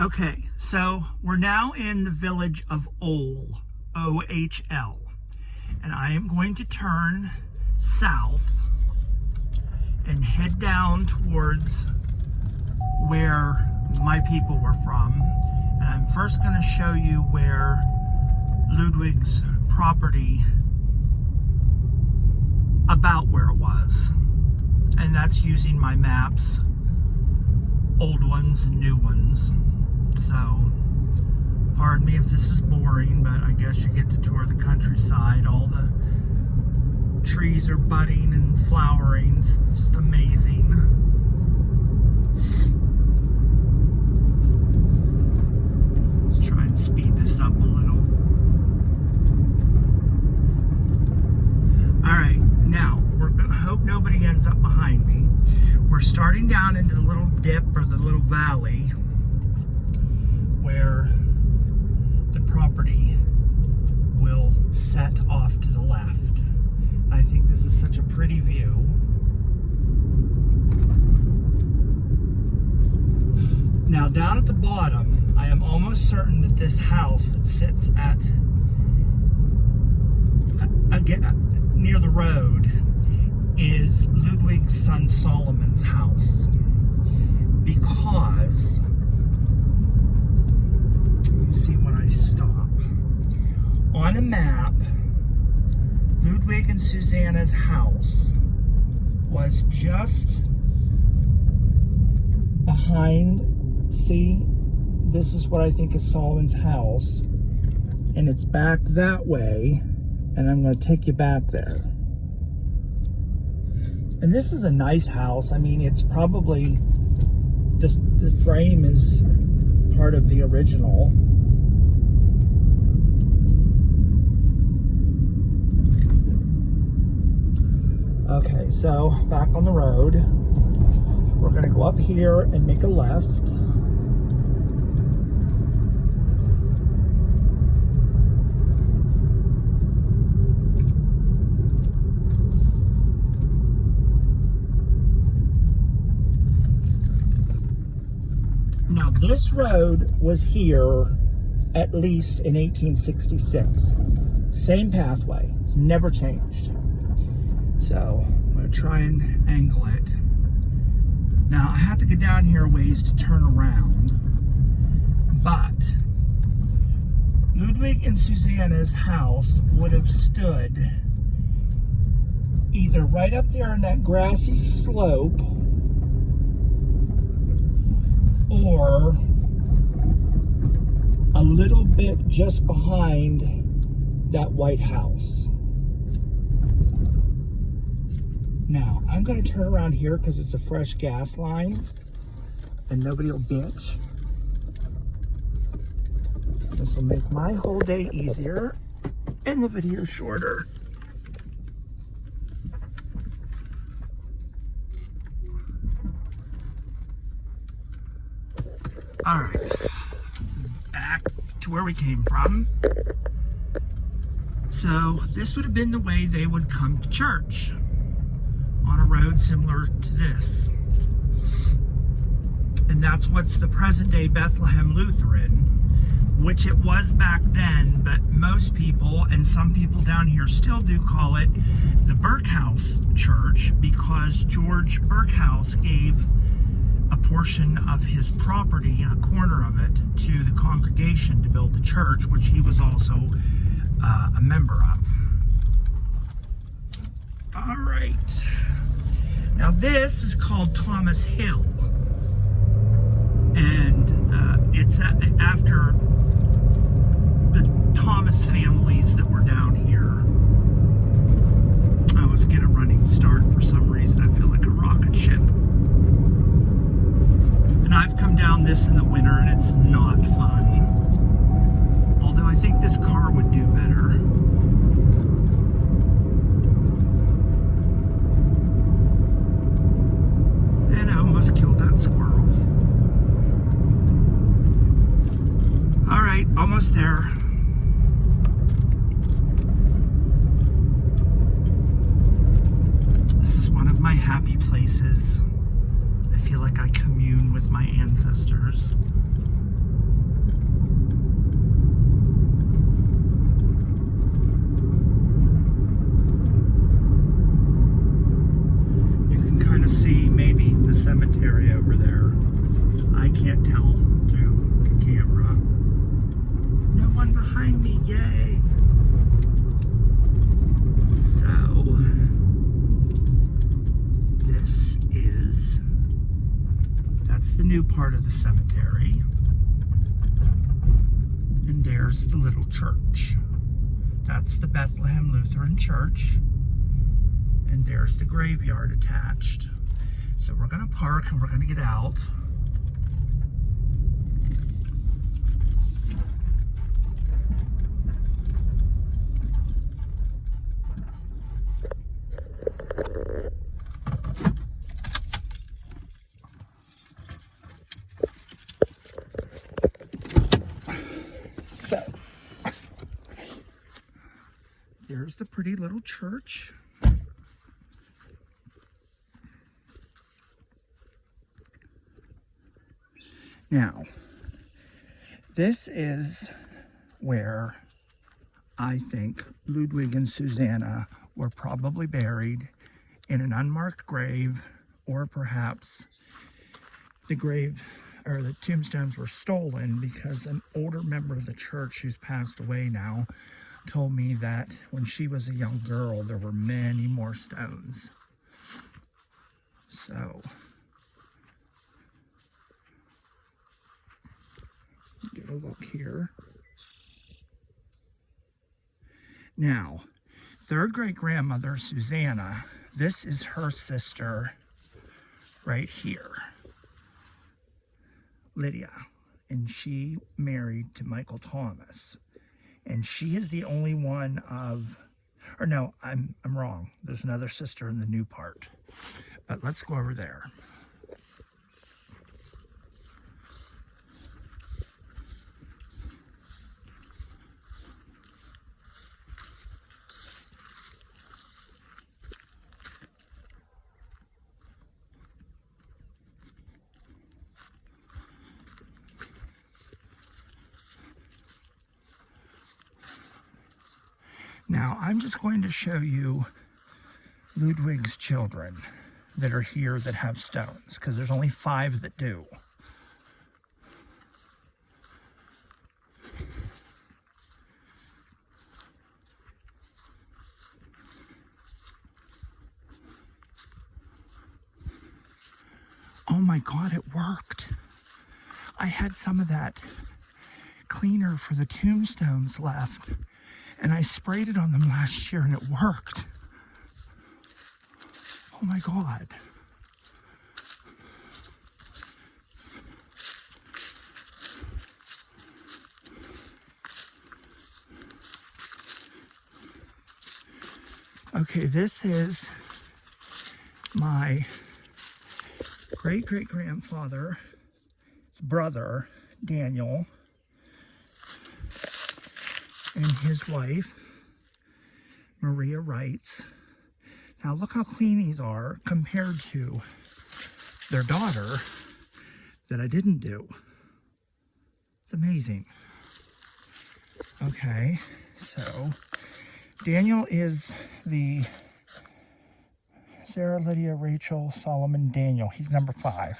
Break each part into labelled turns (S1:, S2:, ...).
S1: Okay, so we're now in the village of Ohl, O-H-L, and I am going to turn south and head down towards where my people were from. And I'm first going to show you where Ludwig's property, about where it was. And that's using my maps, old ones and new ones. So, pardon me if this is boring, but I guess you get to tour the countryside. All the trees are budding and flowering. It's just amazing. Let's try and speed this up a little. Alright, now, we're going to hope nobody ends up behind me. We're starting down into the little dip or the little valley where the property will set off to the left. I think this is such a pretty view. Now down at the bottom, I am almost certain that this house that sits at near the road is Ludwig's son Solomon's house, because let me see when I stop. On a map, Ludwig and Susanna's house was just behind. See, this is what I think is Solomon's house, and it's back that way, and I'm going to take you back there. And this is a nice house. I mean, it's probably just the frame is part of the original. Okay, so back on the road. We're going to go up here and make a left. Now, this road was here at least in 1866. Same pathway. It's never changed. So, I'm going to try and angle it. Now, I have to go down here a ways to turn around. But, Ludwig and Susanna's house would have stood either right up there on that grassy slope, or a little bit just behind that white house. Now, I'm going to turn around here because it's a fresh gas line and nobody will bitch. This will make my whole day easier and the video shorter. All right, back to where we came from. So this would have been the way they would come to church, on a road similar to this. And that's what's the present day Bethlehem Lutheran, which it was back then, but most people, and some people down here still do call it the Burkhouse Church, because George Burkhouse gave a portion of his property, a corner of it, to the congregation to build the church, which he was also a member of. All right. Now this is called Thomas Hill, and it's after the Thomas families that were down here. I always get a running start for some reason. I feel like a rocket ship. And I've come down this in the winter and it's not fun. Although I think this car would do better. And I almost killed that squirrel. Alright, almost there. This is one of my happy places. 'Cause I feel like I commune with my ancestors. I can't tell through the camera. No one behind me, yay! So, that's the new part of the cemetery. And there's the little church. That's the Bethlehem Lutheran Church. And there's the graveyard attached. So we're gonna park and we're gonna get out. So, there's the pretty little church. Now, this is where I think Ludwig and Susanna were probably buried, in an unmarked grave, or perhaps the grave or the tombstones were stolen because an older member of the church who's passed away now told me that when she was a young girl there were many more stones. So get a look here. Now, third great grandmother Susanna, this is her sister right here, Lydia, and she married to Michael Thomas, and she is the only one of, or no, I'm wrong. There's another sister in the new part, but let's go over there. Now, I'm just going to show you Ludwig's children that are here that have stones, because there's only 5 that do. Oh my God, it worked. I had some of that cleaner for the tombstones left, and I sprayed it on them last year and it worked. Oh my God. Okay, this is my great-great-grandfather's brother, Daniel, and his wife, Maria Wrights. Now look how clean these are compared to their daughter that I didn't do. It's amazing. Okay, so Daniel is the Sarah, Lydia, Rachel, Solomon, Daniel. He's number 5.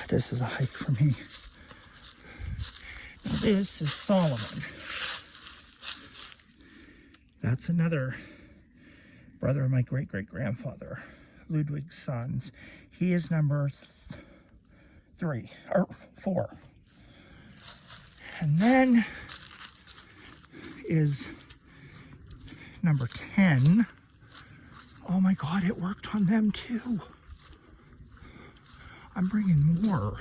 S1: This is a hike for me. Now this is Solomon. That's another brother of my great-great-grandfather, Ludwig's sons. He is number 4. And then is number 10. Oh my God, it worked on them too. I'm bringing more.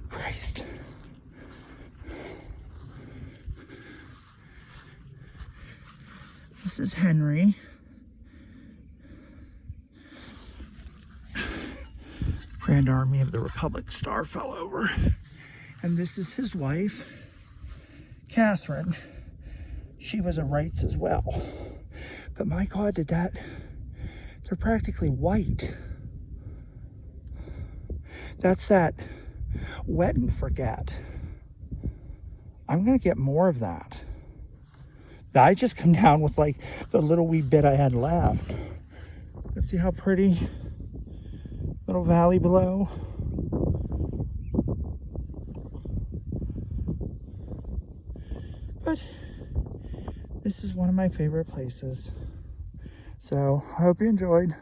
S1: Christ. This is Henry. Grand Army of the Republic Star fell over. And this is his wife, Catherine. She was a Wrights as well. But my God, they're practically white. That's that wet and forget. I'm gonna get more of that. I just come down with like the little wee bit I had left. Let's see how pretty. Little valley below. But this is one of my favorite places. So I hope you enjoyed.